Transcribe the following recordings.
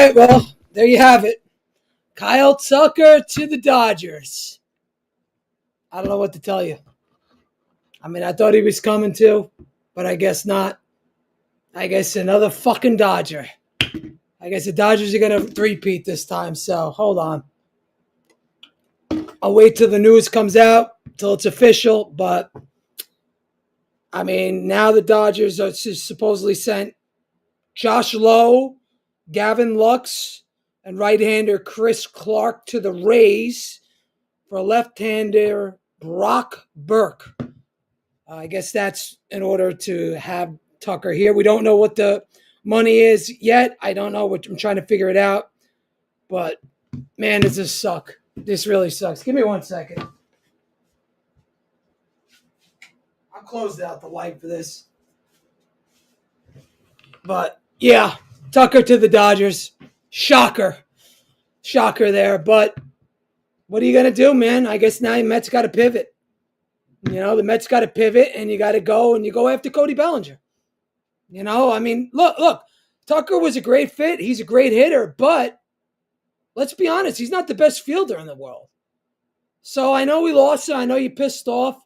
right, well, there you have it. Kyle Tucker to the Dodgers. I don't know what to tell you. I mean, I thought he was coming to, but I guess not. I guess another fucking Dodger. I guess the Dodgers are going to three-peat this time, so hold on. I'll wait till the news comes out, till it's official, but I mean, now the Dodgers are supposedly sent Josh Lowe, Gavin Lux, and right-hander Chris Clark to the Rays for left-hander Brock Burke. I guess that's in order to have Tucker here. We don't know what the money is yet. I don't know. I'm trying to figure it out. But, man, does this suck. This really sucks. Give me 1 second. I closed out the light for this. But, yeah, Tucker to the Dodgers. Shocker. Shocker there. But what are you going to do, man? I guess now the Mets got to pivot. You know, the Mets got to pivot, and you got to go, and you go after Cody Bellinger. You know, I mean, look, Tucker was a great fit. He's a great hitter, but let's be honest, he's not the best fielder in the world. So I know we lost him. I know you pissed off.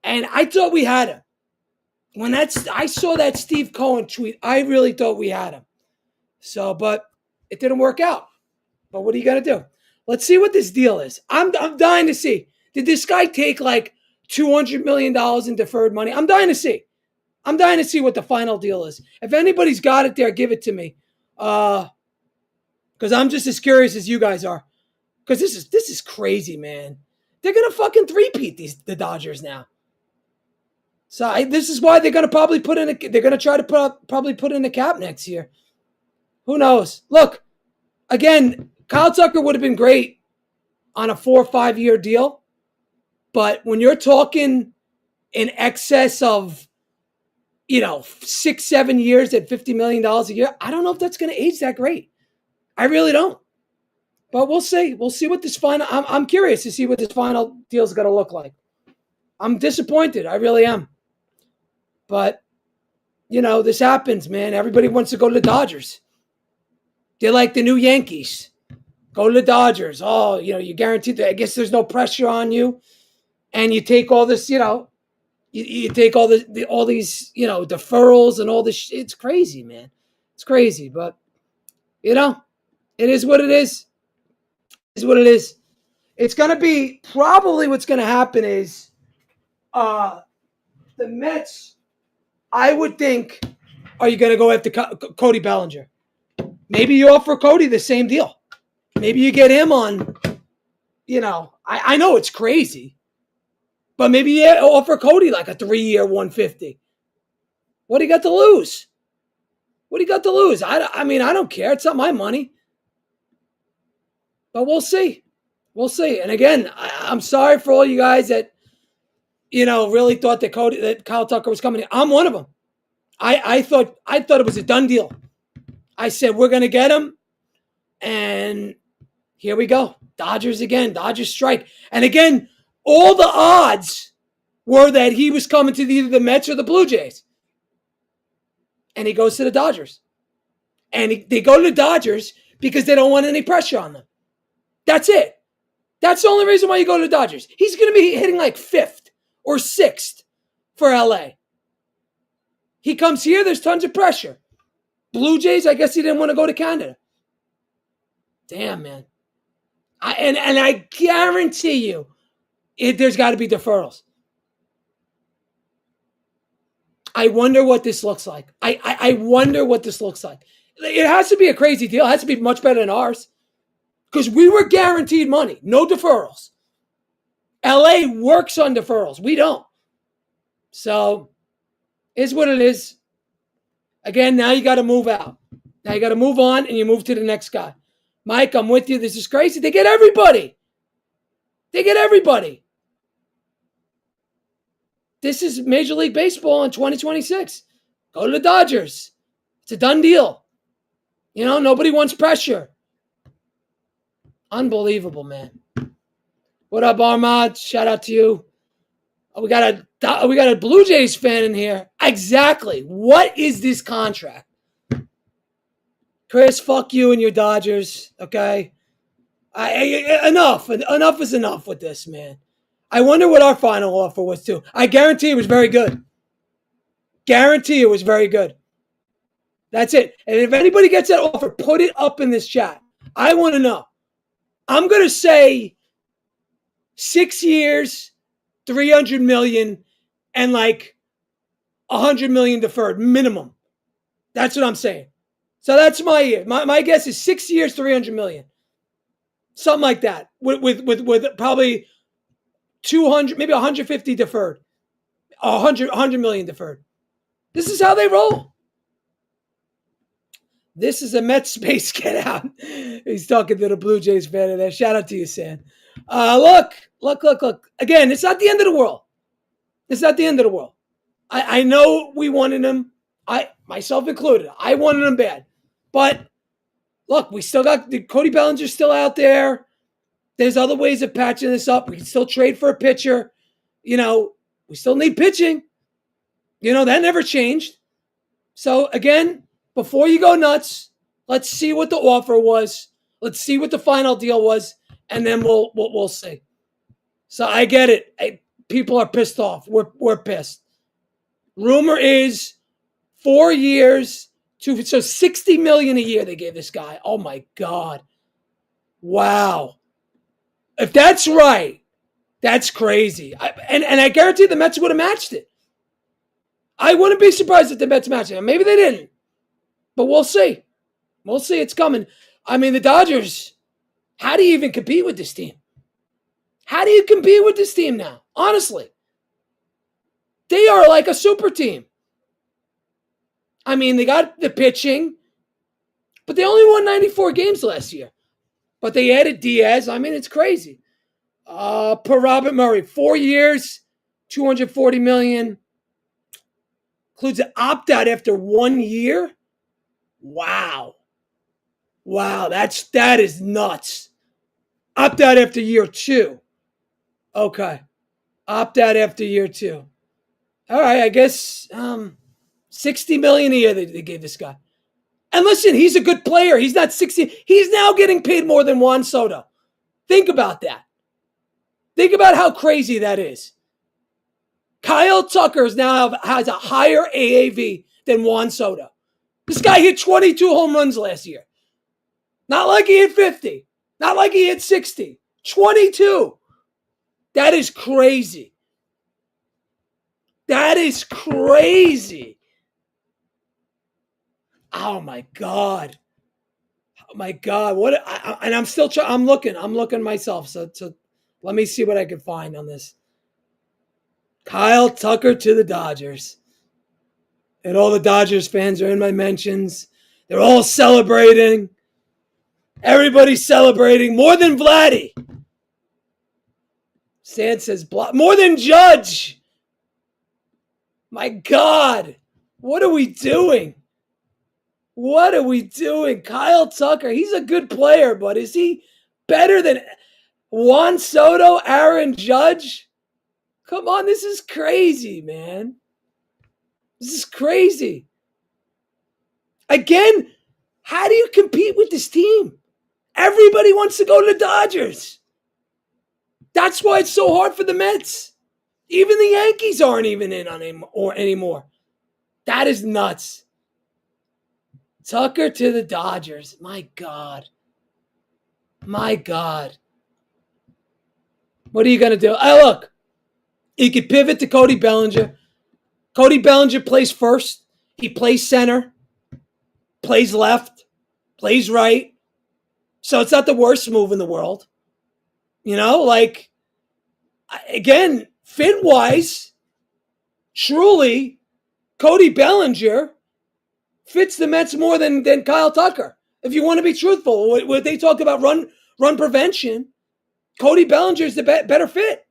And I thought we had him. I saw that Steve Cohen tweet, I really thought we had him. So, but it didn't work out. But what are you going to do? Let's see what this deal is. I'm dying to see. Did this guy take like $200 million in deferred money? I'm dying to see. I'm dying to see what the final deal is. If anybody's got it there, give it to me. Because I'm just as curious as you guys are. Because this is crazy, man. They're going to fucking three-peat the Dodgers now. So this is why they're going to probably they're going to try to probably put in a cap next year. Who knows? Look, again, Kyle Tucker would have been great on a 4 or 5 year deal. But when you're talking in excess of, 6-7 years at $50 million a year, I don't know if that's going to age that great. I really don't. But we'll see. We'll see what this final. I'm curious to see what this final deal is going to look like. I'm disappointed. I really am. But, this happens, man. Everybody wants to go to the Dodgers. They're like the new Yankees. Go to the Dodgers. Oh, you're guaranteed that. I guess there's no pressure on you. And you take all this, you take all these, deferrals and all this. It's crazy, man. It's crazy. But, it is what it is. It is what it is. It's going to be probably what's going to happen is the Mets, I would think, are you going to go after Cody Bellinger? Maybe you offer Cody the same deal. Maybe you get him on, I know it's crazy. But maybe you offer Cody like a 3-year $150. What do you got to lose? What do you got to lose? I mean, I don't care. It's not my money. But we'll see. We'll see. And again, I'm sorry for all you guys that, really thought that Kyle Tucker was coming in. I'm one of them. I thought it was a done deal. I said, we're going to get him. And here we go. Dodgers again. Dodgers strike. And again, all the odds were that he was coming to either the Mets or the Blue Jays. And he goes to the Dodgers. And they go to the Dodgers because they don't want any pressure on them. That's it. That's the only reason why you go to the Dodgers. He's going to be hitting like 5th or 6th for LA. He comes here, there's tons of pressure. Blue Jays, I guess he didn't want to go to Canada. Damn, man. I guarantee you, there's got to be deferrals. I wonder what this looks like. I wonder what this looks like. It has to be a crazy deal. It has to be much better than ours. Because we were guaranteed money. No deferrals. LA works on deferrals. We don't. So, is what it is. Again, now you got to move out. Now you got to move on and you move to the next guy. Mike, I'm with you. This is crazy. They get everybody. They get everybody. This is Major League Baseball in 2026. Go to the Dodgers. It's a done deal. Nobody wants pressure. Unbelievable, man. What up, Armand? Shout out to you. We got a Blue Jays fan in here. Exactly. What is this contract? Chris, fuck you and your Dodgers. Okay, enough is enough with this, man. I wonder what our final offer was too. I guarantee it was very good. Guarantee it was very good. That's it. And if anybody gets that offer, put it up in this chat. I want to know. I'm going to say 6 years, 300 million, and like 100 million deferred minimum. That's what I'm saying. So that's my year. My guess is 6 years, 300 million. Something like that. With probably 200, maybe 150 deferred. 100 million deferred. This is how they roll. This is a Mets space. Get out. He's talking to the Blue Jays fan in there. Shout out to you, Sam. Look. Again, it's not the end of the world. It's not the end of the world. I know we wanted him. Myself included. I wanted him bad. But look, we still got Cody Bellinger still out there. There's other ways of patching this up. We can still trade for a pitcher. We still need pitching. That never changed. So again, before you go nuts, let's see what the offer was. Let's see what the final deal was, and then we'll see. So I get it. People are pissed off. We're pissed. Rumor is 4 years, so $60 million a year they gave this guy. Oh my God. Wow. If that's right, that's crazy. And I guarantee the Mets would have matched it. I wouldn't be surprised if the Mets matched it. Maybe they didn't. But we'll see. We'll see. It's coming. I mean, the Dodgers, how do you even compete with this team? How do you compete with this team now? Honestly. They are like a super team. I mean, they got the pitching, but they only won 94 games last year. But they added Diaz. I mean, it's crazy. Per Robert Murray, 4 years, $240 million. Includes an opt-out after 1 year. Wow, that is nuts. Opt out after year 2. Okay. Opt out after year 2. All right, I guess $60 million a year they gave this guy. And listen, he's a good player. He's not 60. He's now getting paid more than Juan Soto. Think about that. Think about how crazy that is. Kyle Tucker has a higher AAV than Juan Soto. This guy hit 22 home runs last year. Not like he hit 50. Not like he hit 60. 22. That is crazy. That is crazy. Oh my God. Oh my God. And I'm still trying. I'm looking myself. So let me see what I can find on this. Kyle Tucker to the Dodgers. And all the Dodgers fans are in my mentions. They're all celebrating. Everybody's celebrating. More than Vladdy. Sand says, more than Judge. My God. What are we doing? What are we doing? Kyle Tucker, he's a good player, but is he better than Juan Soto, Aaron Judge? Come on, this is crazy, man. This is crazy. Again, how do you compete with this team? Everybody wants to go to the Dodgers. That's why it's so hard for the Mets. Even the Yankees aren't even in on him anymore. That is nuts. Tucker to the Dodgers. My God. My God. What are you going to do? Oh, look. You could pivot to Cody Bellinger. Cody Bellinger plays first. He plays center. Plays left. Plays right. So it's not the worst move in the world. Again, fit-wise, truly, Cody Bellinger fits the Mets more than Kyle Tucker. If you want to be truthful, what they talk about run prevention, Cody Bellinger is the better fit.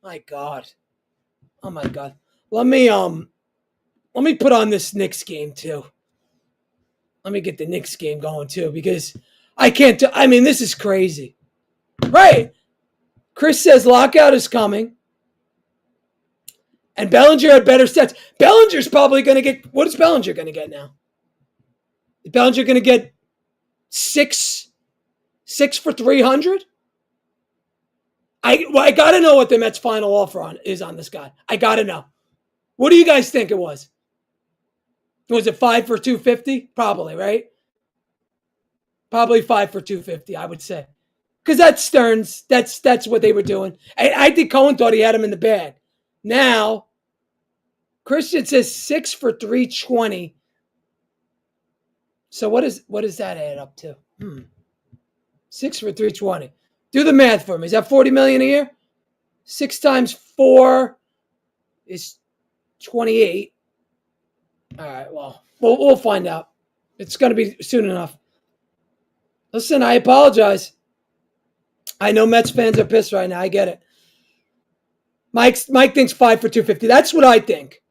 My God. Oh my God. Let me put on this Knicks game too. Let me get the Knicks game going too, because I can't. This is crazy. Right. Chris says lockout is coming. And Bellinger had better stats. Bellinger's probably going to get, what is Bellinger going to get now? Bellinger going to get six for 300? I got to know what the Mets' final offer is on this guy. I got to know. What do you guys think it was? Was it 5 for 250? Probably, right? Probably 5 for 250, I would say. Because that's Stearns. That's what they were doing. I think Cohen thought he had him in the bag. Now, Christian says 6 for 320. So what does that add up to? 6 for 320. Do the math for me. Is that $40 million a year? 6 times 4 is 28. All right, well, we'll find out. It's going to be soon enough. Listen, I apologize. I know Mets fans are pissed right now. I get it. Mike thinks 5 for 250. That's what I think.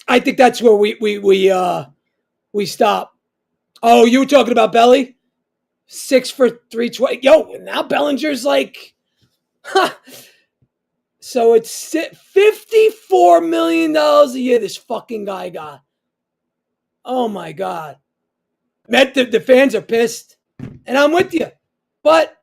I think that's where we stop. Oh, you were talking about Belly? 6 for 320. Yo, now Bellinger's like, So it's $54 million a year this fucking guy got. Oh my God. The fans are pissed. And I'm with you. But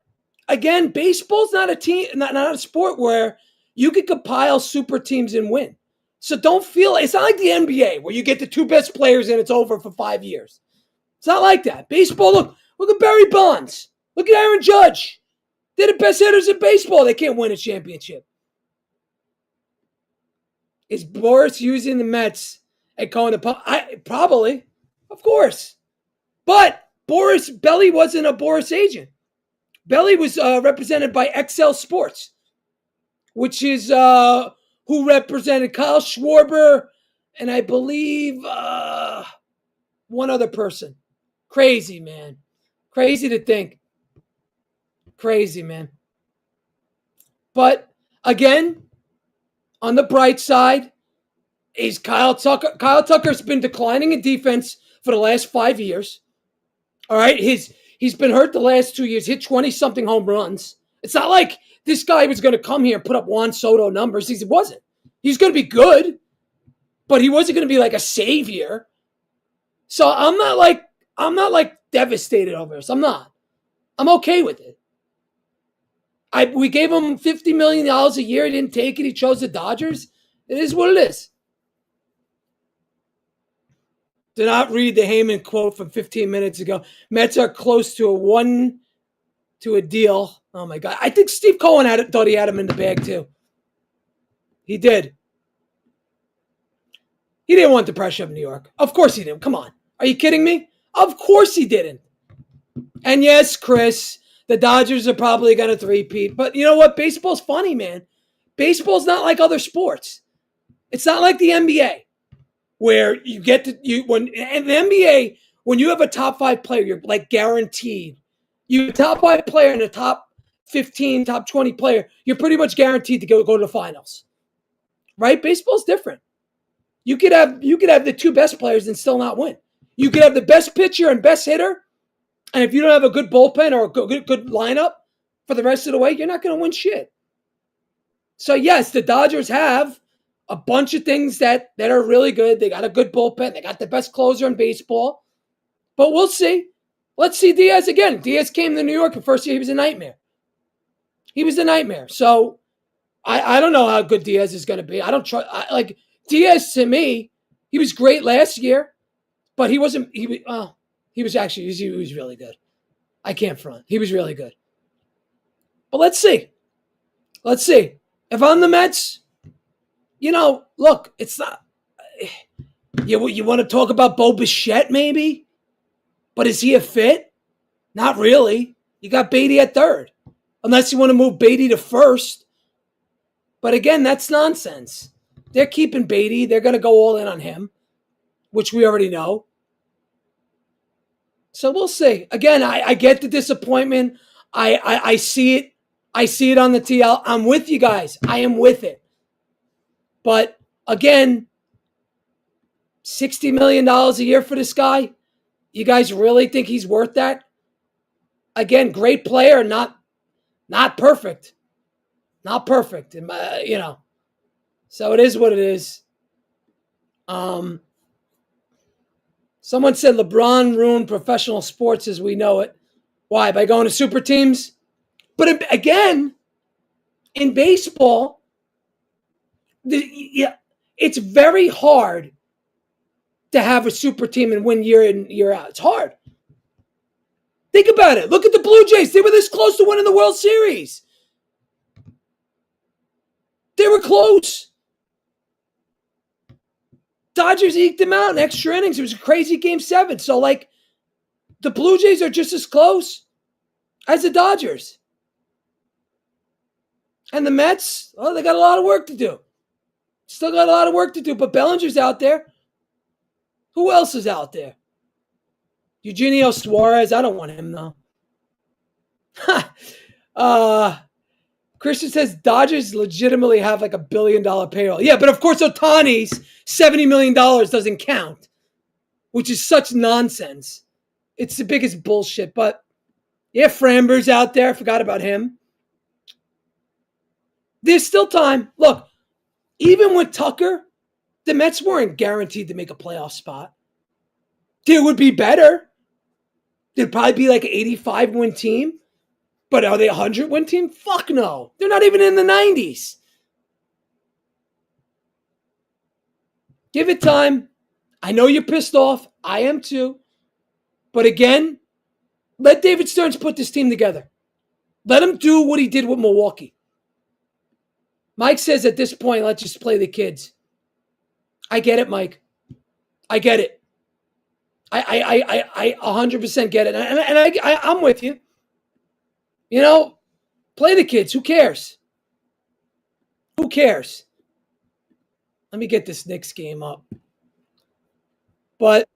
again, baseball's not not a sport where you can compile super teams and win. So don't feel it's not like the NBA where you get the 2 best players and it's over for 5 years. It's not like that. Baseball, look at Barry Bonds. Look at Aaron Judge. They're the best hitters in baseball. They can't win a championship. Is Boras using the Mets and calling the probably, of course. But Belly wasn't a Boras agent. Belly was represented by XL Sports, which is who represented Kyle Schwarber and I believe one other person. Crazy, man. Crazy to think. Crazy, man. But again, on the bright side is Kyle Tucker. Kyle Tucker's been declining in defense for the last 5 years. All right, he's been hurt the last 2 years, hit 20-something home runs. It's not like this guy was going to come here and put up Juan Soto numbers. He wasn't. He's going to be good, but he wasn't going to be like a savior. So I'm not like devastated over this. I'm not. I'm okay with it. We gave him $50 million a year. He didn't take it. He chose the Dodgers. It is what it is. Do not read the Heyman quote from 15 minutes ago. Mets are close to a deal. Oh my God. I think Steve Cohen thought he had him in the bag too. He did. He didn't want the pressure of New York. Of course he didn't. Come on. Are you kidding me? Of course he didn't. And yes, Chris, the Dodgers are probably going to three-peat. But you know what? Baseball's funny, man. Baseball's not like other sports. It's not like the NBA where you get to in the NBA, when you have a top 5 player, you're like guaranteed. You top 5 player and a top 15, top 20 player, you're pretty much guaranteed to go to the finals. Right? Baseball's different. You could have the 2 best players and still not win. You could have the best pitcher and best hitter, and if you don't have a good bullpen or a good lineup for the rest of the way, you're not going to win shit. So yes, the Dodgers have a bunch of things that are really good. They got a good bullpen. They got the best closer in baseball. But we'll see. Let's see Diaz again. Diaz came to New York the first year. He was a nightmare. He was a nightmare. So I don't know how good Diaz is going to be. I don't trust. Like Diaz to me, he was great last year, but he wasn't. He was really good. I can't front. He was really good. But let's see. Let's see. If I'm the Mets, look, it's not. You want to talk about Bo Bichette maybe? But is he a fit? Not really. You got Beatty at third. Unless you want to move Beatty to first. But again, that's nonsense. They're keeping Beatty. They're going to go all in on him, which we already know. So we'll see. Again, I get the disappointment. I see it. I see it on the TL. I'm with you guys. I am with it. But again, $60 million a year for this guy. You guys really think he's worth that? Again, great player, not perfect. Not perfect. So it is what it is. Someone said LeBron ruined professional sports as we know it. Why? By going to super teams? But again, in baseball, it's very hard to have a super team and win year in, year out. It's hard. Think about it. Look at the Blue Jays. They were this close to winning the World Series. They were close. Dodgers eked them out in extra innings. It was a crazy Game 7. So, the Blue Jays are just as close as the Dodgers. And the Mets, they got a lot of work to do. Still got a lot of work to do. But Bellinger's out there. Who else is out there? Eugenio Suarez. I don't want him, though. Christian says Dodgers legitimately have $1 billion payroll. Yeah, but of course Ohtani's $70 million doesn't count, which is such nonsense. It's the biggest bullshit. But yeah, Framber's out there. I forgot about him. There's still time. Look, even with Tucker, the Mets weren't guaranteed to make a playoff spot. They would be better. They'd probably be an 85-win team. But are they a 100-win team? Fuck no. They're not even in the 90s. Give it time. I know you're pissed off. I am too. But again, let David Stearns put this team together. Let him do what he did with Milwaukee. Mike says at this point, let's just play the kids. I get it, Mike. I get it. I 100% get it. And I'm with you. Play the kids. Who cares? Who cares? Let me get this Knicks game up. But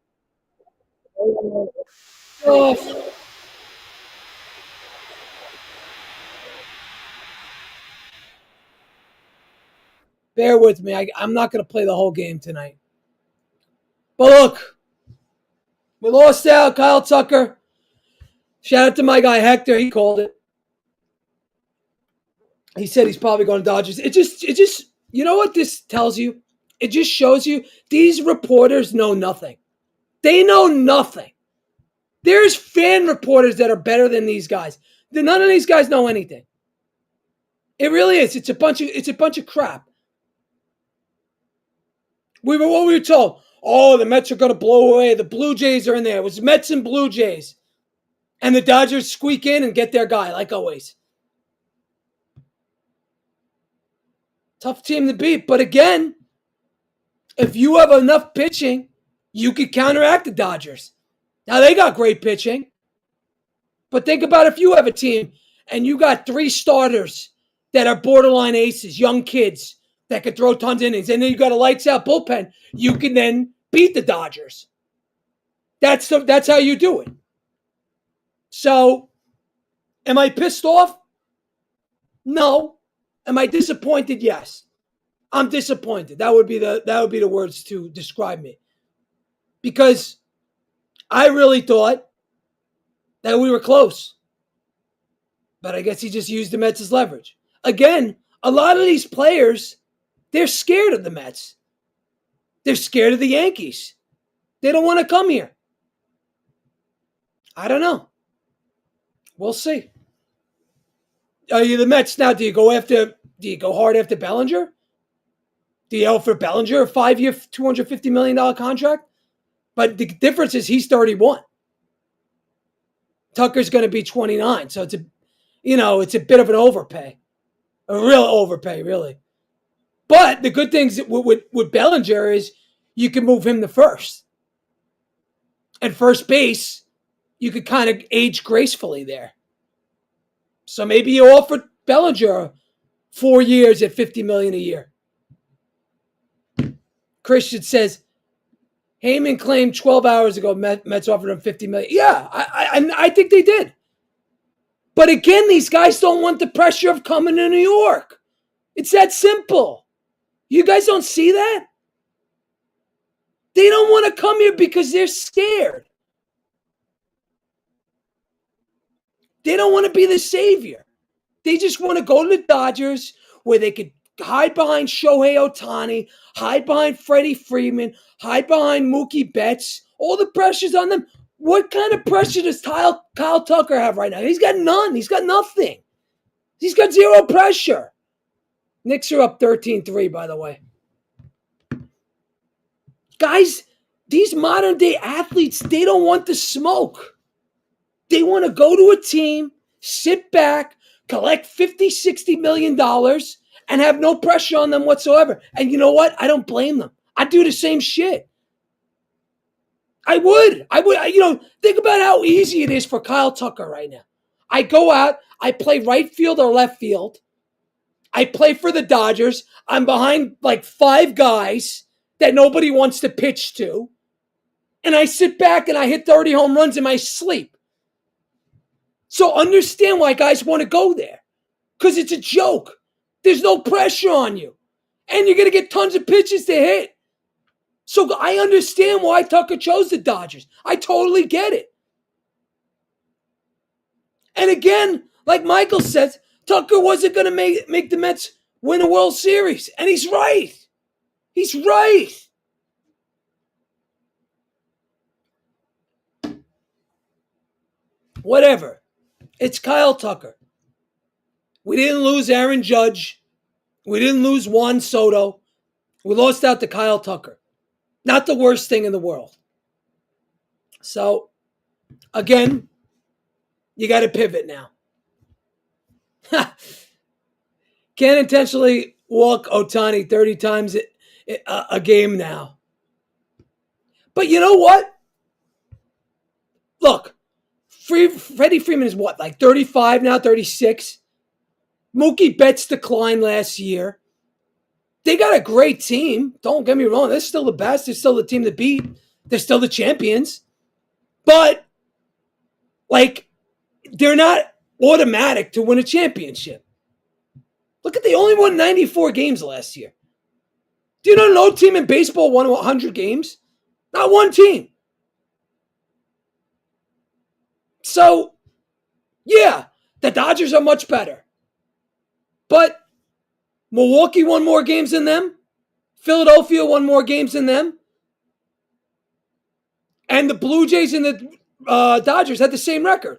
bear with me. I'm not going to play the whole game tonight. But look, we lost out. Kyle Tucker. Shout out to my guy Hector. He called it. He said he's probably going to Dodgers. It just, you know what this tells you? It just shows you these reporters know nothing. They know nothing. There's fan reporters that are better than these guys. None of these guys know anything. It really is. It's a bunch of crap. What we were told. Oh, the Mets are going to blow away. The Blue Jays are in there. It was Mets and Blue Jays. And the Dodgers squeak in and get their guy, like always. Tough team to beat. But again, if you have enough pitching, you could counteract the Dodgers. Now, they got great pitching. But think about if you have a team and you got 3 starters that are borderline aces, young kids that could throw tons of innings, and then you got a lights-out bullpen, you can then beat the Dodgers. That's how you do it. So, am I pissed off? No. Am I disappointed? Yes. I'm disappointed. That would be the words to describe me. Because I really thought that we were close. But I guess he just used the Mets as leverage. Again, a lot of these players, they're scared of the Mets. They're scared of the Yankees. They don't want to come here. I don't know. We'll see. Are you the Mets now? Do you go hard after Bellinger? Do you offer Bellinger a 5-year, $250 million contract? But the difference is he's 31. Tucker's going to be 29. So it's a bit of an overpay. A real overpay, really. But the good things with Bellinger is you can move him to first. And first base, you could kind of age gracefully there. So maybe you offer Bellinger 4 years at $50 million a year. Christian says, Heyman claimed 12 hours ago Mets offered him $50 million. Yeah, I think they did. But again, these guys don't want the pressure of coming to New York. It's that simple. You guys don't see that? They don't want to come here because they're scared. They don't want to be the savior. They just want to go to the Dodgers where they could hide behind Shohei Ohtani, hide behind Freddie Freeman, hide behind Mookie Betts, All the pressure's on them. What kind of pressure does Kyle Tucker have right now? He's got none. He's got nothing. He's got zero pressure. Knicks are up 13-3, by the way. Guys, these modern day athletes, they don't want the smoke. They want to go to a team, sit back, collect $50, $60 million, and have no pressure on them whatsoever. And you know what? I don't blame them. I'd do the same shit. I would. Think about how easy it is for Kyle Tucker right now. I go out, I play right field or left field. I play for the Dodgers. I'm behind like 5 guys that nobody wants to pitch to. And I sit back and I hit 30 home runs in my sleep. So understand why guys want to go there. Because it's a joke. There's no pressure on you. And you're going to get tons of pitches to hit. So I understand why Tucker chose the Dodgers. I totally get it. And again, like Michael says, Tucker wasn't going to make the Mets win a World Series. And he's right. He's right. Whatever. It's Kyle Tucker. We didn't lose Aaron Judge. We didn't lose Juan Soto. We lost out to Kyle Tucker. Not the worst thing in the world. So, again, you got to pivot now. Can't intentionally walk Ohtani 30 times a game now. But you know what? Look, Freddie Freeman is what, like 35 now, 36? Mookie Betts declined last year. They got a great team. Don't get me wrong. They're still the best. They're still the team to beat. They're still the champions. But, they're not automatic to win a championship. Look at they only won 94 games last year. Do you know no team in baseball won 100 games? Not one team. So, yeah, the Dodgers are much better. But Milwaukee won more games than them. Philadelphia won more games than them. And the Blue Jays and the Dodgers had the same record.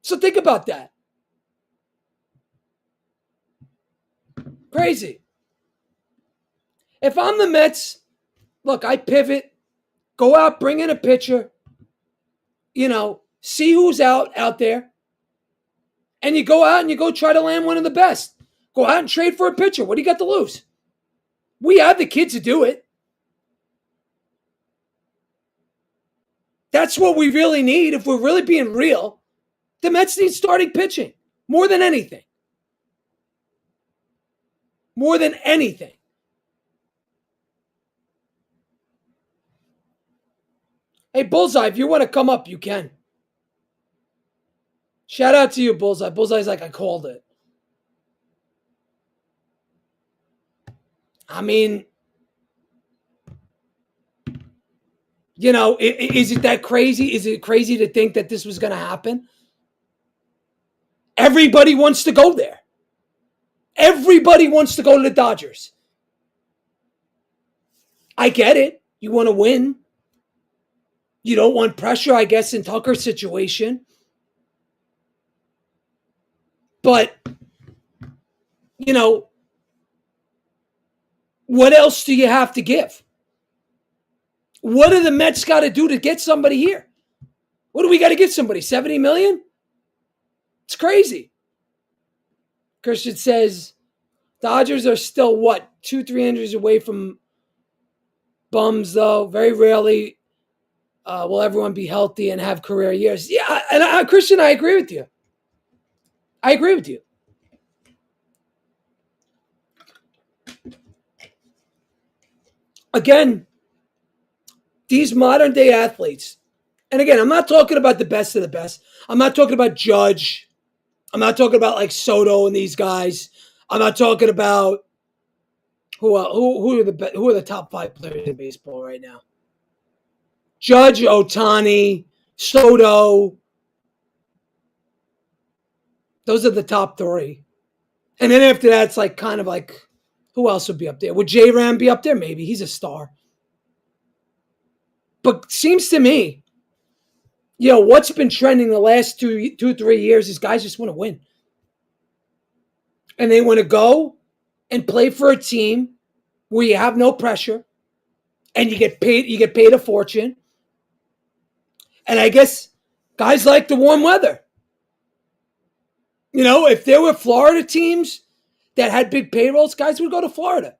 So think about that. Crazy. If I'm the Mets, look, I pivot, go out, bring in a pitcher, see who's out there, and you go out and you go try to land one of the best. Go out and trade for a pitcher. What do you got to lose? We have the kids to do it. That's what we really need. If we're really being real, the Mets need starting pitching more than anything. More than anything. Hey, Bullseye, if you want to come up, you can. Shout out to you, Bullseye. Bullseye's like, I called it. I mean, is it that crazy? Is it crazy to think that this was going to happen? Everybody wants to go there. Everybody wants to go to the Dodgers. I get it. You want to win. You don't want pressure, I guess, in Tucker's situation. But, what else do you have to give? What do the Mets got to do to get somebody here? What do we got to get somebody? $70 million? It's crazy. Christian says, Dodgers are still, 200-300 away from bums, though. Very rarely will everyone be healthy and have career years. Yeah, and Christian, I agree with you. Again, these modern day athletes, and again, I'm not talking about the best of the best. I'm not talking about Judge. I'm not talking about like Soto and these guys. I'm not talking about who are the top 5 players in baseball right now. Judge, Ohtani, Soto. Those are the top 3. And then after that, it's like kind of like, who else would be up there? Would J-Ram be up there? Maybe. He's a star. But seems to me, what's been trending the last 3 years is guys just want to win. And they want to go and play for a team where you have no pressure and you get paid a fortune. And I guess guys like the warm weather. If there were Florida teams that had big payrolls, guys would go to Florida.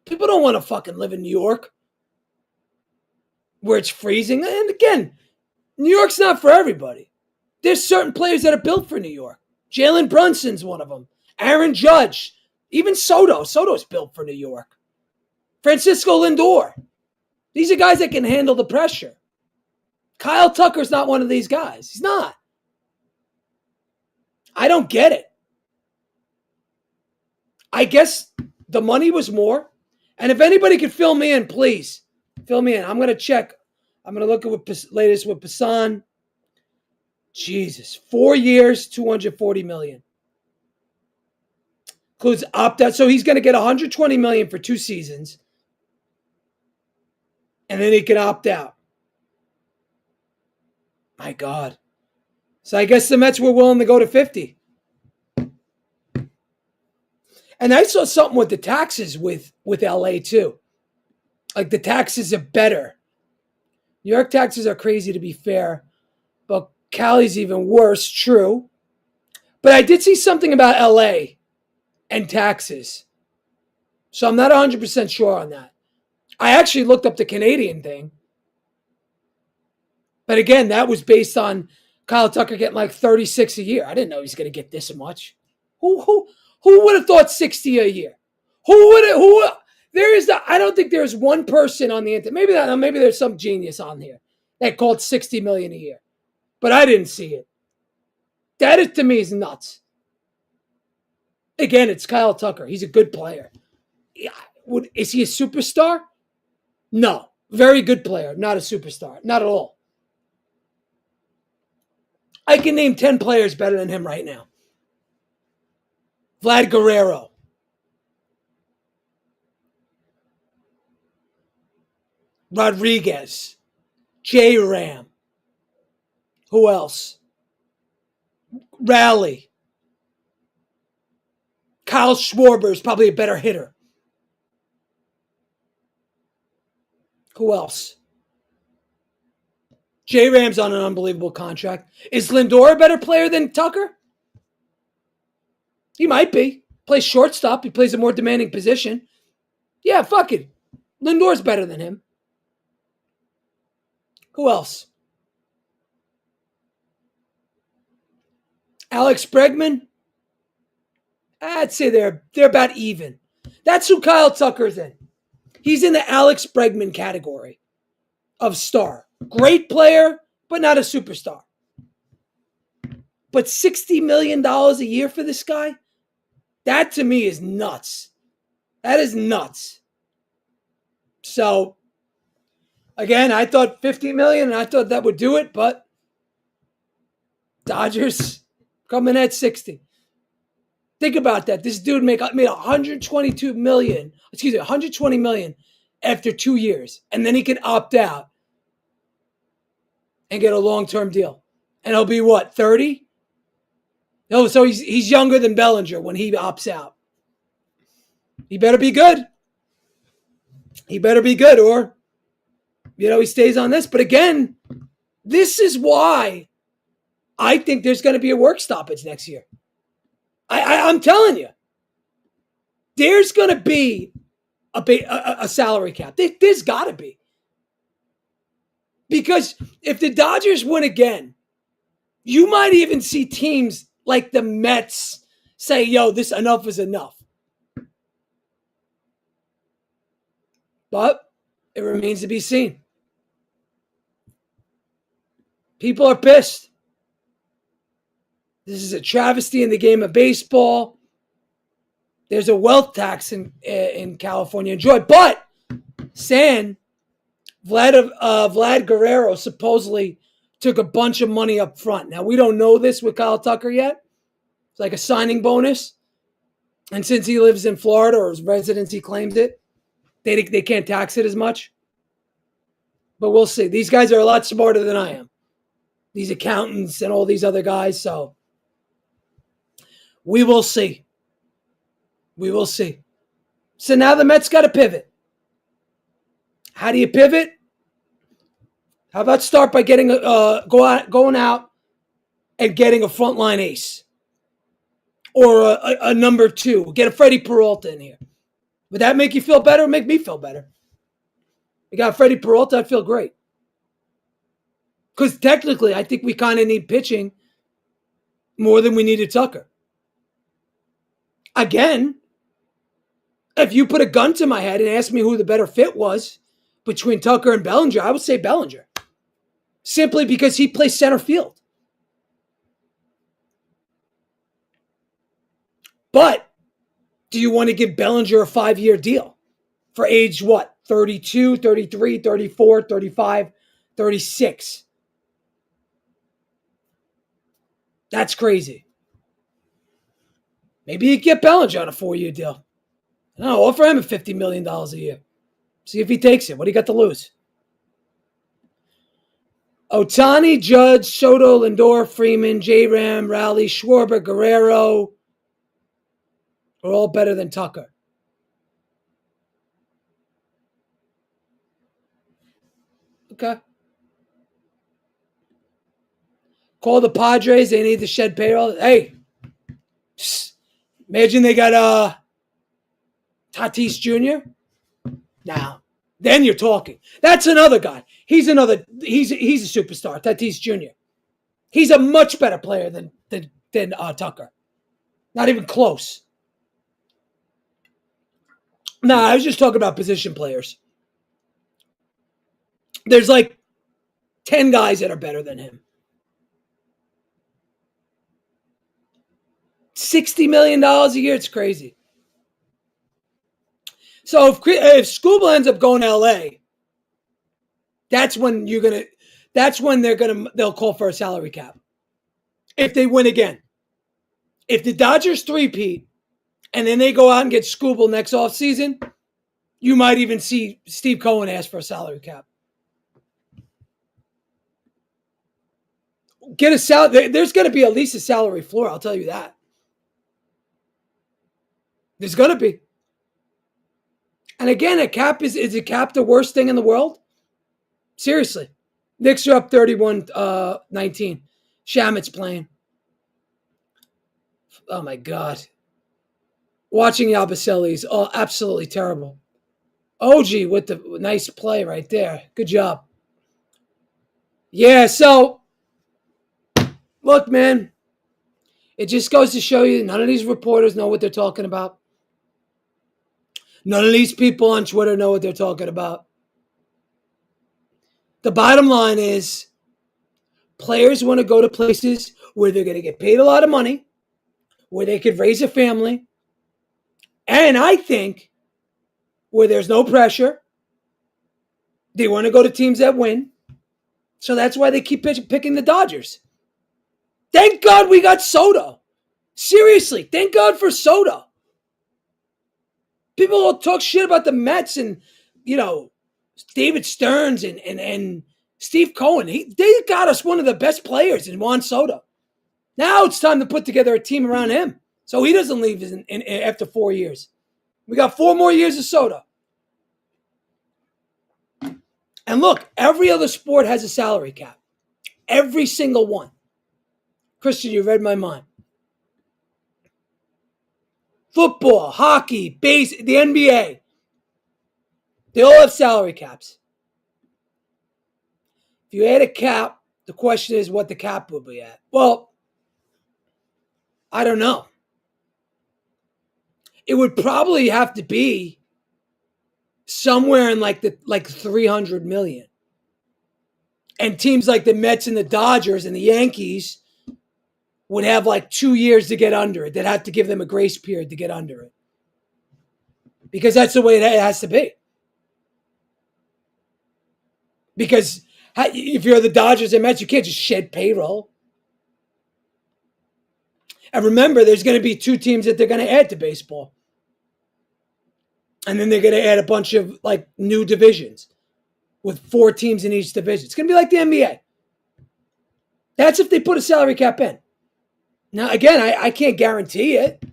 People don't want to fucking live in New York where it's freezing. And again, New York's not for everybody. There's certain players that are built for New York. Jalen Brunson's one of them. Aaron Judge. Even Soto. Soto's built for New York. Francisco Lindor. These are guys that can handle the pressure. Kyle Tucker's not one of these guys. He's not. I don't get it. I guess the money was more. And if anybody could fill me in, please. Fill me in. I'm going to check. I'm going to look at what latest with Passan. Jesus. 4 years, $240 million. Includes opt-out. So he's going to get $120 million for 2 seasons. And then he can opt out. My God. So I guess the Mets were willing to go to 50. And I saw something with the taxes with LA too. Like the taxes are better. New York taxes are crazy to be fair. But Cali's even worse, true. But I did see something about LA and taxes. So I'm not 100% sure on that. I actually looked up the Canadian thing. But again, that was based on Kyle Tucker getting like 36 a year. I didn't know he was going to get this much. Who would have thought 60 a year? I don't think there's one person on the internet. Maybe there's some genius on here that called 60 million a year. But I didn't see it. That is, to me, is nuts. Again, it's Kyle Tucker. He's a good player. Is he a superstar? No. Very good player. Not a superstar. Not at all. I can name 10 players better than him right now. Vlad Guerrero. Rodriguez. J-Ram. Who else? Raleigh. Kyle Schwarber is probably a better hitter. Who else? J-Ram's on an unbelievable contract. Is Lindor a better player than Tucker? He might be. Plays shortstop. He plays a more demanding position. Yeah, fuck it. Lindor's better than him. Who else? Alex Bregman? I'd say they're about even. That's who Kyle Tucker's in. He's in the Alex Bregman category of star. Great player, but not a superstar. But $60 million a year for this guy? That to me is nuts. That is nuts. So, again, I thought $50 million and I thought that would do it, but Dodgers coming at 60. Think about that. This dude made $120 million after 2 years. And then he can opt out and get a long-term deal. And he'll be what, 30? No, so he's younger than Bellinger when he opts out. He better be good. He better be good, or he stays on this. But again, this is why I think there's going to be a work stoppage next year. I'm telling you, there's going to be a salary cap. There's got to be. Because if the Dodgers win again, you might even see teams like the Mets say, yo, this enough is enough. But it remains to be seen. People are pissed. This is a travesty in the game of baseball. There's a wealth tax in California. Enjoy. But Vlad Guerrero supposedly took a bunch of money up front. Now, we don't know this with Kyle Tucker yet. It's like a signing bonus. And since he lives in Florida, or his residency claims it, they can't tax it as much. But we'll see. These guys are a lot smarter than I am. These accountants and all these other guys. So we will see. We will see. So now the Mets got to pivot. How do you pivot? How about start by getting going out and getting a frontline ace or a number two? Get a Freddie Peralta in here. Would that make you feel better? Make me feel better. You got Freddie Peralta, I'd feel great. Because technically, I think we kind of need pitching more than we needed Tucker. Again, if you put a gun to my head and asked me who the better fit was between Tucker and Bellinger, I would say Bellinger. Simply because he plays center field. But do you want to give Bellinger a 5-year deal for age what? 32, 33, 34, 35, 36. That's crazy. Maybe you get Bellinger on a 4-year deal. No, offer him $50 million a year. See if he takes it. What do you got to lose? Ohtani, Judge, Soto, Lindor, Freeman, J-Ram, Rowley, Schwarber, Guerrero are all better than Tucker. Okay. Call the Padres. They need to shed payroll. Hey, imagine they got Tatis Jr. Now, then you're talking. That's another guy. He's a superstar, Tatis Jr. He's a much better player than Tucker. Not even close. Nah, I was just talking about position players. There's like 10 guys that are better than him. $60 million a year, it's crazy. So if Skubal ends up going to LA, that's when they'll call for a salary cap. If they win again. If the Dodgers three-peat and then they go out and get Skubal next offseason, you might even see Steve Cohen ask for a salary cap. Get a salary. There's going to be at least a salary floor, I'll tell you that. There's going to be. And again, a cap is a cap the worst thing in the world? Seriously. Knicks are up 31-19. Shamit's playing. Oh, my God. Watching Yabusele is absolutely terrible. OG with the nice play right there. Good job. Yeah, so, look, man. It just goes to show you none of these reporters know what they're talking about. None of these people on Twitter know what they're talking about. The bottom line is players want to go to places where they're going to get paid a lot of money, where they could raise a family, and I think where there's no pressure. They want to go to teams that win. So that's why they keep picking the Dodgers. Thank God we got Soto. Seriously, thank God for Soto. People will talk shit about the Mets and, David Stearns and Steve Cohen. They got us one of the best players in Juan Soto. Now it's time to put together a team around him so he doesn't leave after 4 years. We got 4 more years of Soto. And look, every other sport has a salary cap. Every single one. Christian, you read my mind. Football, hockey, the NBA. They all have salary caps. If you add a cap, the question is what the cap will be at. Well, I don't know. It would probably have to be somewhere in like 300 million. And teams like the Mets and the Dodgers and the Yankees would have like 2 years to get under it. They'd have to give them a grace period to get under it. Because that's the way it has to be. Because if you're the Dodgers and Mets, you can't just shed payroll. And remember, there's going to be 2 teams that they're going to add to baseball. And then they're going to add a bunch of like new divisions. with 4 teams in each division. It's going to be like the NBA. That's if they put a salary cap in. Now, again, I can't guarantee it.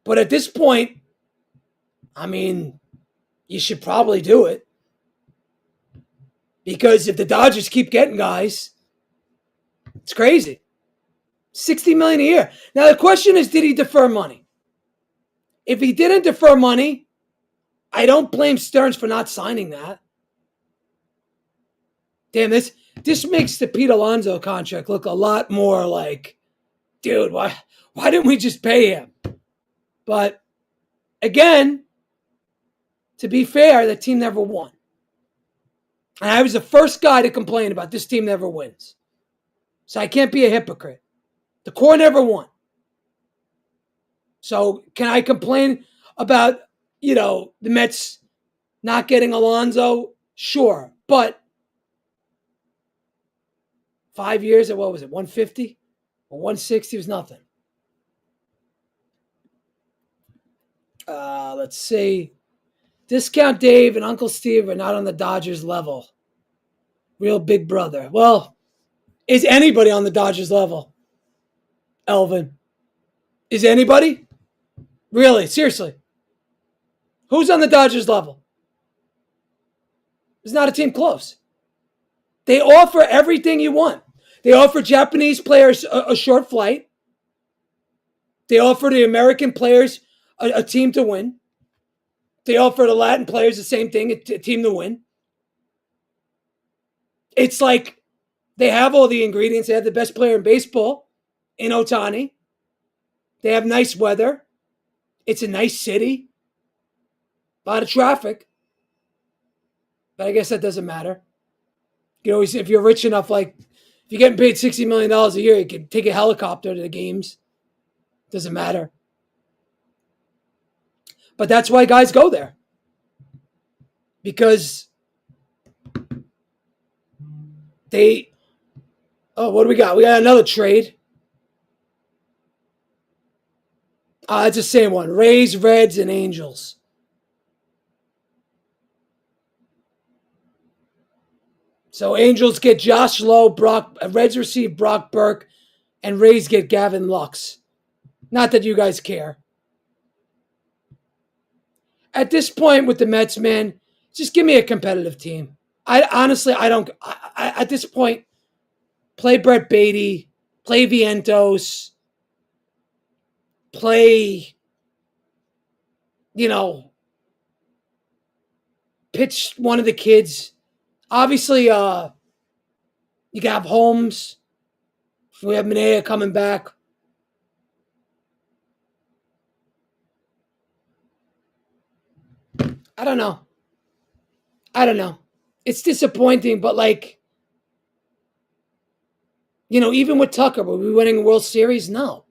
But at this point, I mean, you should probably do it. Because if the Dodgers keep getting guys, it's crazy. $60 million a year. Now, the question is, did he defer money? If he didn't defer money, I don't blame Stearns for not signing that. Damn, this makes the Pete Alonso contract look a lot more like, dude, why didn't we just pay him? But again, to be fair, the team never won. And I was the first guy to complain about this team never wins. So I can't be a hypocrite. The core never won. So can I complain about, the Mets not getting Alonso? Sure. But 5 years at, what was it, 150 or 160 was nothing. Let's see. Discount Dave and Uncle Steve are not on the Dodgers level. Real big brother. Well, is anybody on the Dodgers level? Elvin. Is anybody? Really? Seriously? Who's on the Dodgers level? There's not a team close. They offer everything you want. They offer Japanese players a short flight. They offer the American players a team to win. They offer the Latin players the same thing, a team to win. It's like they have all the ingredients. They have the best player in baseball in Ohtani. They have nice weather. It's a nice city. A lot of traffic. But I guess that doesn't matter. If you're rich enough, like if you're getting paid $60 million a year, you can take a helicopter to the games. Doesn't matter. But that's why guys go there. Because what do we got? We got another trade. It's the same one. Rays, Reds, and Angels. So Angels get Josh Lowe, Reds receive Brock Burke, and Rays get Gavin Lux. Not that you guys care. At this point with the Mets, man, just give me a competitive team. I don't. At this point, play Brett Beatty, play Vientos, play, pitch one of the kids. Obviously, you can have Holmes. We have Minea coming back. I don't know. It's disappointing, but even with Tucker, were we winning a World Series? No.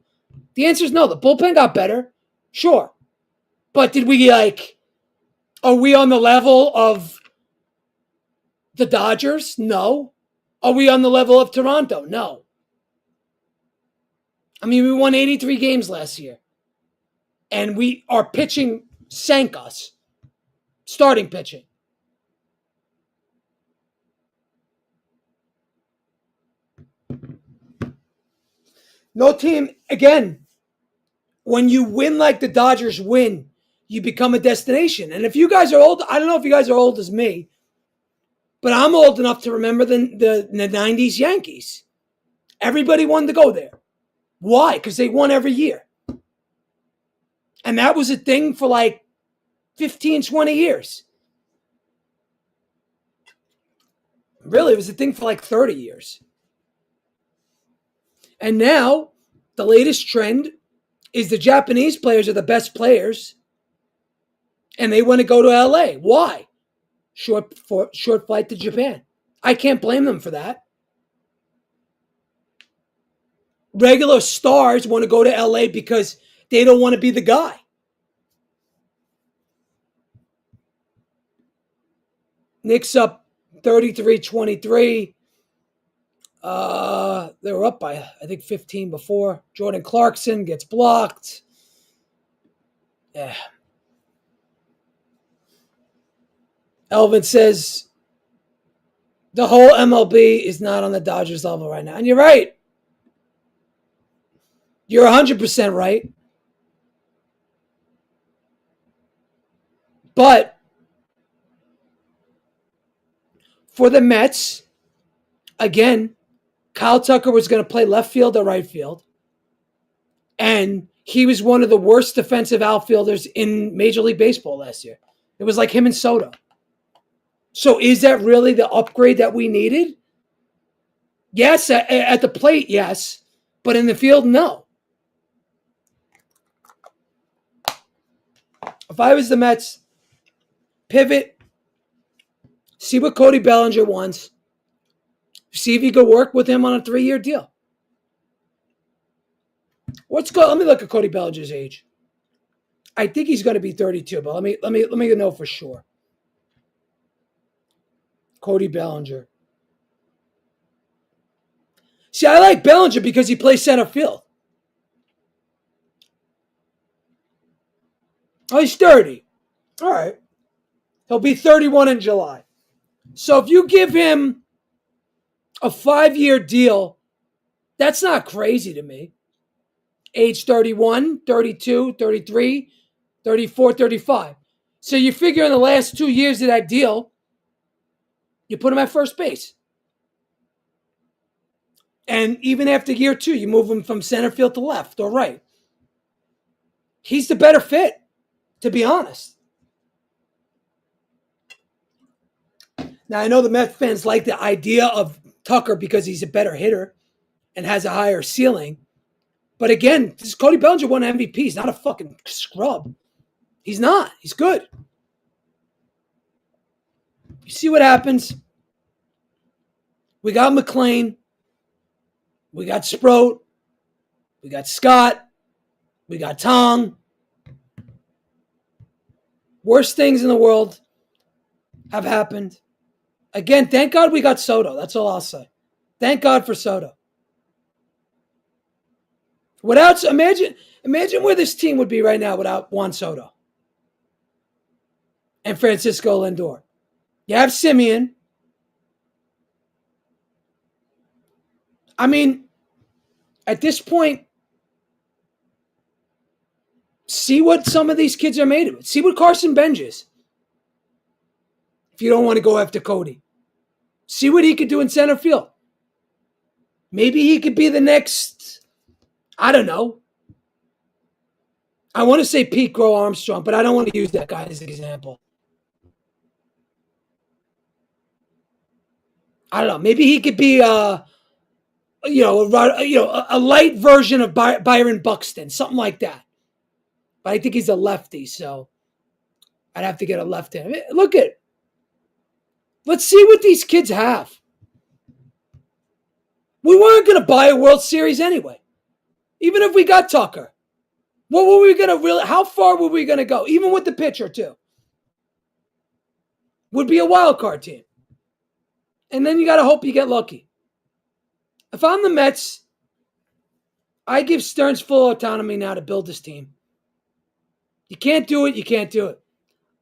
The answer is no. The bullpen got better. Sure. But did we are we on the level of the Dodgers? No. Are we on the level of Toronto? No. I mean, we won 83 games last year. And our pitching sank us. Starting pitching. No team, again, when you win like the Dodgers win, you become a destination. And if you guys are old, I don't know if you guys are old as me, but I'm old enough to remember the 90s Yankees. Everybody wanted to go there. Why? Because they won every year. And that was a thing for 15, 20 years. Really, it was a thing for 30 years. And now, the latest trend is the Japanese players are the best players. And they want to go to LA. Why? Short flight to Japan. I can't blame them for that. Regular stars want to go to LA because they don't want to be the guy. Knicks up 33-23. They were up by, I think, 15 before. Jordan Clarkson gets blocked. Yeah. Elvin says the whole MLB is not on the Dodgers level right now. And you're right. You're 100% right. But for the Mets, again, Kyle Tucker was going to play left field or right field. And he was one of the worst defensive outfielders in Major League Baseball last year. It was like him and Soto. So is that really the upgrade that we needed? Yes, at the plate, yes. But in the field, no. If I was the Mets, pivot, see what Cody Bellinger wants, see if you could work with him on a 3-year deal. Let me look at Cody Bellinger's age. I think he's going to be 32, but let me know for sure. Cody Bellinger. See, I like Bellinger because he plays center field. Oh, he's 30. All right. He'll be 31 in July. So if you give him a 5-year deal, that's not crazy to me. Age 31, 32, 33, 34, 35. So you figure in the last 2 years of that deal, you put him at first base. And even after year 2, you move him from center field to left or right. He's the better fit, to be honest. Now, I know the Mets fans like the idea of Tucker because he's a better hitter and has a higher ceiling. But again, this Cody Bellinger won MVP. He's not a fucking scrub. He's not. He's good. You see what happens? We got McLean. We got Sproat. We got Scott. We got Tong. Worst things in the world have happened. Again, thank God we got Soto. That's all I'll say. Thank God for Soto. Without, imagine where this team would be right now without Juan Soto and Francisco Lindor. You have Simeon. I mean, at this point, see what some of these kids are made of. See what Carson Bench is. If you don't want to go after Cody. See what he could do in center field. Maybe he could be the next, I don't know. I want to say Pete Crow Armstrong, but I don't want to use that guy as an example. I don't know. Maybe he could be a light version of Byron Buxton, something like that. But I think he's a lefty, so I'd have to get a left-hand. I mean, look at it. Let's see what these kids have. We weren't going to buy a World Series anyway. Even if we got Tucker. What were we going to really, how far were we going to go? Even with the pitcher, too. Would be a wild card team. And then you got to hope you get lucky. If I'm the Mets, I give Stearns full autonomy now to build this team. You can't do it, you can't do it.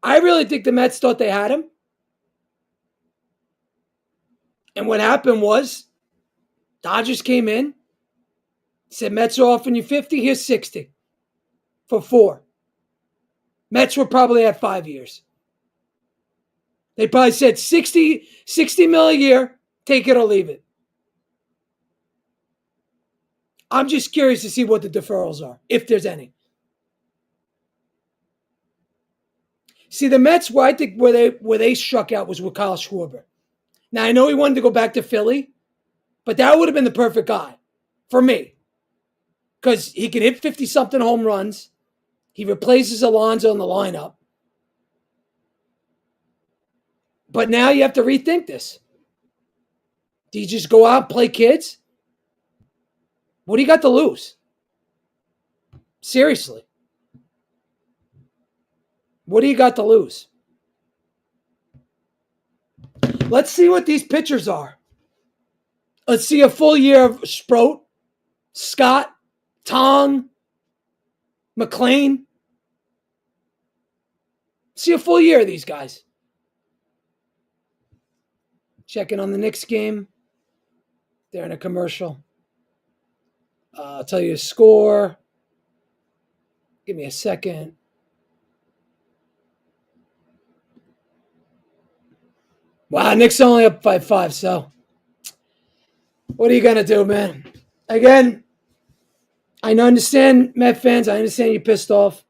I really think the Mets thought they had him. And what happened was, Dodgers came in, said, Mets are offering you 50, here's 60 for 4. Mets were probably at 5 years. They probably said 60 mil a year, take it or leave it. I'm just curious to see what the deferrals are, if there's any. See, the Mets, I think where they struck out was with Kyle Schwarber. Now, I know he wanted to go back to Philly, but that would have been the perfect guy for me. Because he can hit 50-something home runs. He replaces Alonso in the lineup. But now you have to rethink this. Do you just go out and play kids? What do you got to lose? Seriously. What do you got to lose? Let's see what these pitchers are. Let's see a full year of Sproat, Scott, Tong, McLean. See a full year of these guys. Checking on the Knicks game. They're in a commercial. I'll tell you a score. Give me a second. Wow, Knicks only up by 5, so what are you going to do, man? Again, I understand, Met fans. I understand you're pissed off.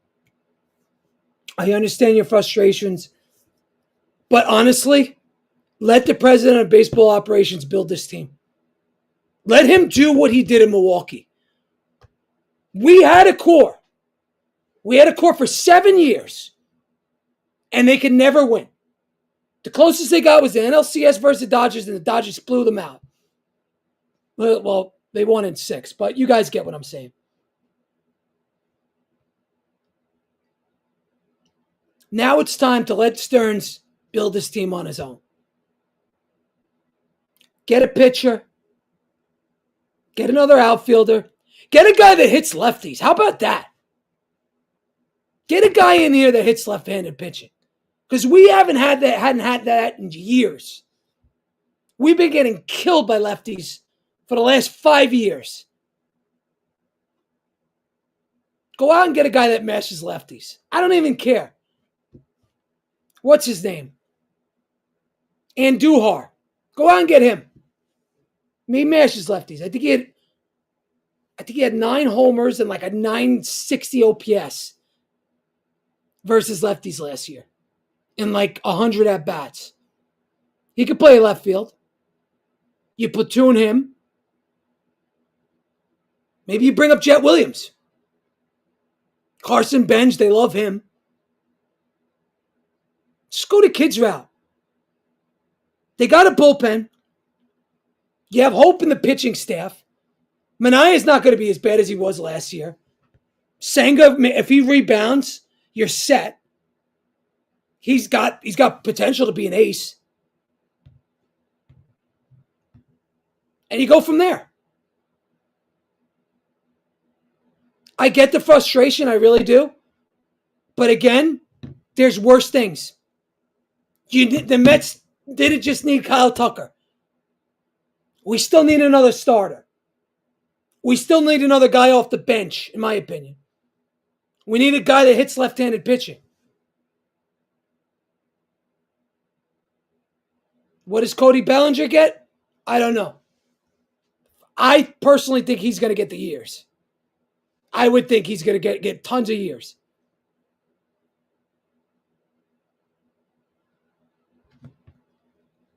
I understand your frustrations. But honestly, let the president of baseball operations build this team. Let him do what he did in Milwaukee. We had a core. We had a core for 7 years, and they could never win. The closest they got was the NLCS versus the Dodgers, and the Dodgers blew them out. Well, they won in 6, but you guys get what I'm saying. Now it's time to let Stearns build this team on his own. Get a pitcher. Get another outfielder. Get a guy that hits lefties. How about that? Get a guy in here that hits left-handed pitching. Because we hadn't had that in years. We've been getting killed by lefties for the last 5 years. Go out and get a guy that mashes lefties. I don't even care. What's his name? Andujar. Go out and get him. He mashes lefties. I think he had 9 homers and like a 960 OPS versus lefties last year in like 100 at-bats. He could play left field. You platoon him. Maybe you bring up Jet Williams. Carson Bench, they love him. Just go to kids route. They got a bullpen. You have hope in the pitching staff. Manaea is not going to be as bad as he was last year. Senga, if he rebounds, you're set. He's got potential to be an ace. And you go from there. I get the frustration, I really do. But again, there's worse things. The Mets didn't just need Kyle Tucker. We still need another starter. We still need another guy off the bench, in my opinion. We need a guy that hits left-handed pitching. What does Cody Bellinger get? I don't know. I personally think he's going to get the years. I would think he's going to get tons of years.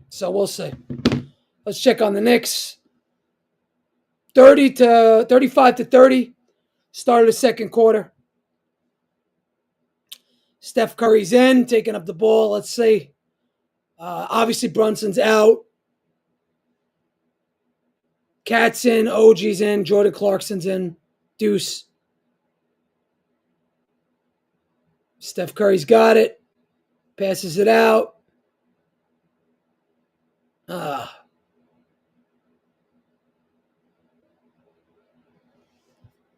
So we'll see. Let's check on the Knicks. 35-30. Start of the second quarter. Steph Curry's in, taking up the ball. Let's see. Obviously, Brunson's out. Cat's in. OG's in. Jordan Clarkson's in. Deuce. Steph Curry's got it. Passes it out.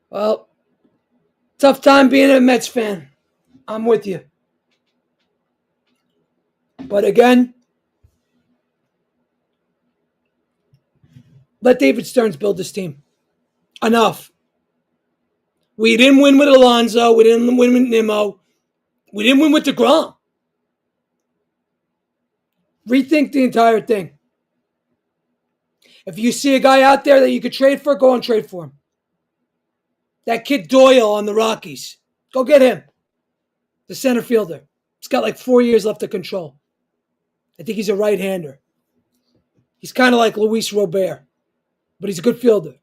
Well, tough time being a Mets fan. I'm with you. But again, let David Stearns build this team. Enough. We didn't win with Alonso. We didn't win with Nimmo. We didn't win with DeGrom. Rethink the entire thing. If you see a guy out there that you could trade for, go and trade for him. That kid Doyle on the Rockies. Go get him. The center fielder. He's got like 4 years left to control. I think he's a right-hander. He's kind of like Luis Robert, but he's a good fielder.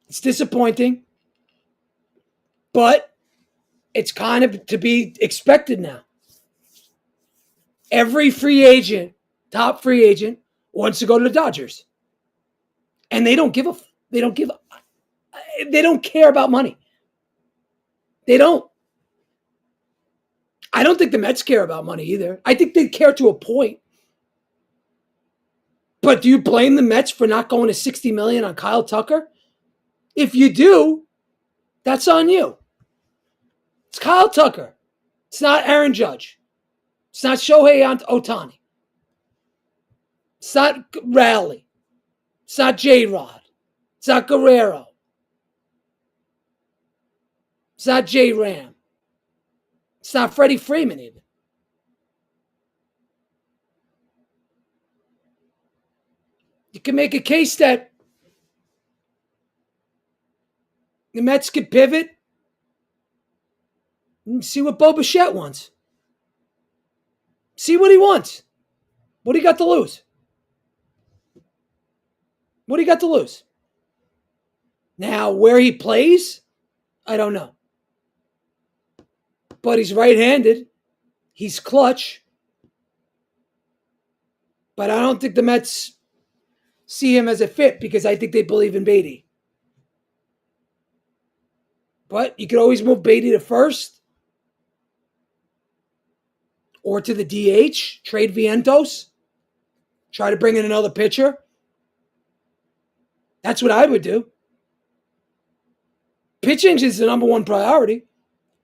It's disappointing, but it's kind of to be expected now. Every free agent, top free agent, wants to go to the Dodgers. And they don't care about money. They don't. I don't think the Mets care about money either. I think they care to a point. But do you blame the Mets for not going to $60 million on Kyle Tucker? If you do, that's on you. It's Kyle Tucker. It's not Aaron Judge. It's not Shohei Ohtani. It's not Raleigh. It's not J-Rod. It's not Guerrero. It's not J-Ram. It's not Freddie Freeman even. You can make a case that the Mets could pivot and see what Bo Bichette wants. See what he wants. What do you got to lose? What do you got to lose? Now, where he plays, I don't know. But he's right-handed. He's clutch. But I don't think the Mets see him as a fit because I think they believe in Beatty. But you could always move Beatty to first or to the DH, trade Vientos, try to bring in another pitcher. That's what I would do. Pitching is the number one priority.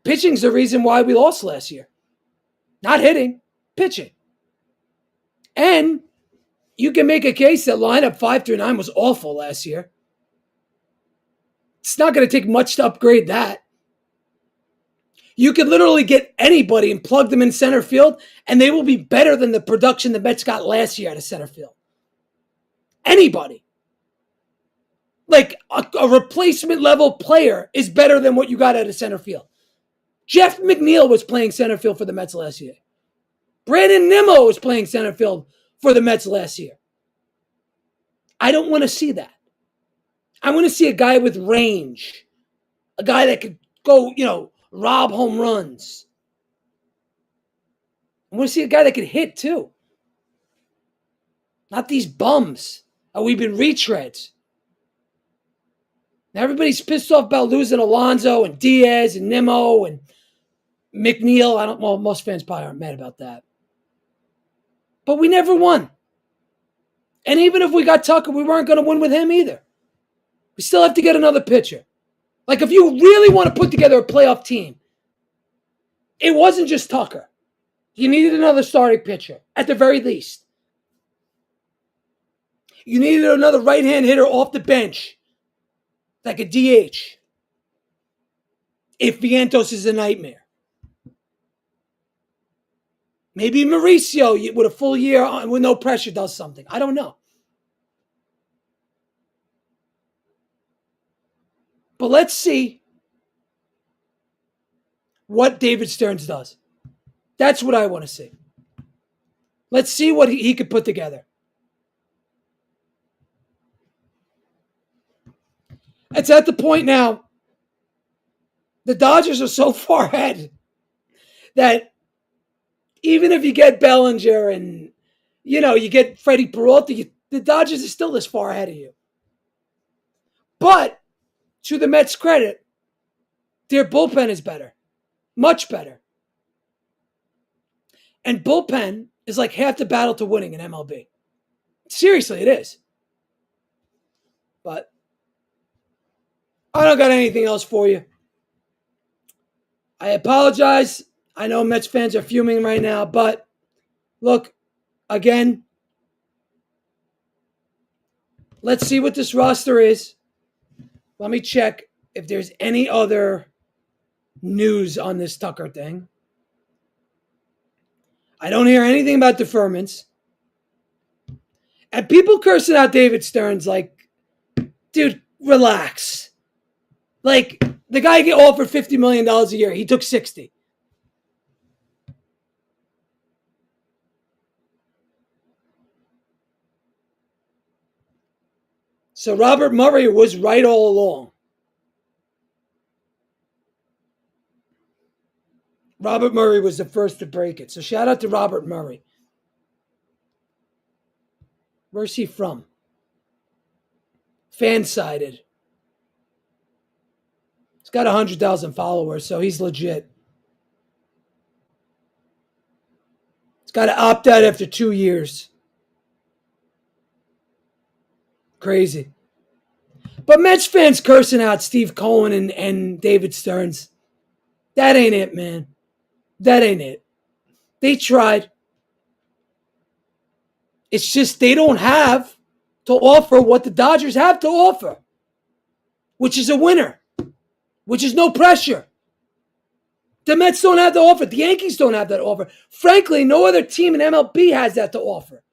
Pitching's the reason why we lost last year. Not hitting, pitching. And you can make a case that lineup 5 through 9 was awful last year. It's not going to take much to upgrade that. You could literally get anybody and plug them in center field, and they will be better than the production the Mets got last year out of center field. Anybody. Like a replacement level player is better than what you got out of center field. Jeff McNeil was playing center field for the Mets last year. Brandon Nimmo was playing center field for the Mets last year. I don't want to see that. I want to see a guy with range. A guy that could go, rob home runs. I want to see a guy that could hit too. Not these bums. We've been retreads. Now everybody's pissed off about losing Alonso and Diaz and Nimmo and McNeil. Most fans probably aren't mad about that. But we never won. And even if we got Tucker, we weren't going to win with him either. We still have to get another pitcher. Like, if you really want to put together a playoff team, it wasn't just Tucker. You needed another starting pitcher, at the very least. You needed another right-hand hitter off the bench, like a DH, if Vientos is a nightmare. Maybe Mauricio, with a full year with no pressure, does something. I don't know. But let's see what David Stearns does. That's what I want to see. Let's see what he could put together. It's at the point now, the Dodgers are so far ahead that even if you get Bellinger and, you get Freddie Peralta, the Dodgers are still this far ahead of you. But to the Mets' credit, their bullpen is better. Much better. And bullpen is like half the battle to winning in MLB. Seriously, it is. But I don't got anything else for you. I apologize. I know Mets fans are fuming right now, but look, again, let's see what this roster is. Let me check if there's any other news on this Tucker thing. I don't hear anything about deferments. And people cursing out David Stearns like, dude, relax. Like, the guy get offered $50 million a year. He took 60. So Robert Murray was right all along. Robert Murray was the first to break it. So shout out to Robert Murray. Where's he from? Fan-sided. He's got 100,000 followers, so he's legit. He's got to opt out after 2 years. Crazy. But Mets fans cursing out Steve Cohen and David Stearns. That ain't it, man. That ain't it. They tried. It's just they don't have to offer what the Dodgers have to offer, which is a winner, which is no pressure. The Mets don't have to offer. The Yankees don't have that offer. Frankly, no other team in MLB has that to offer.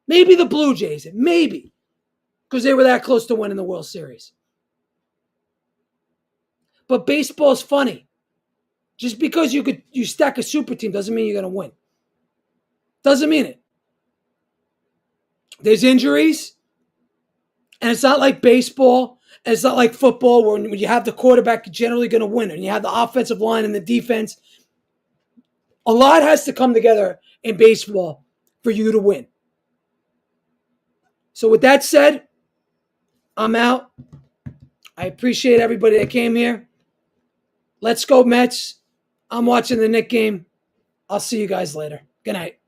Maybe the Blue Jays, maybe, because they were that close to winning the World Series. But baseball's funny. Just because you stack a super team doesn't mean you're going to win. Doesn't mean it. There's injuries, and it's not like baseball, and it's not like football where when you have the quarterback, you're generally going to win, and you have the offensive line and the defense. A lot has to come together in baseball for you to win. So with that said, I'm out. I appreciate everybody that came here. Let's go Mets. I'm watching the Knicks game. I'll see you guys later. Good night.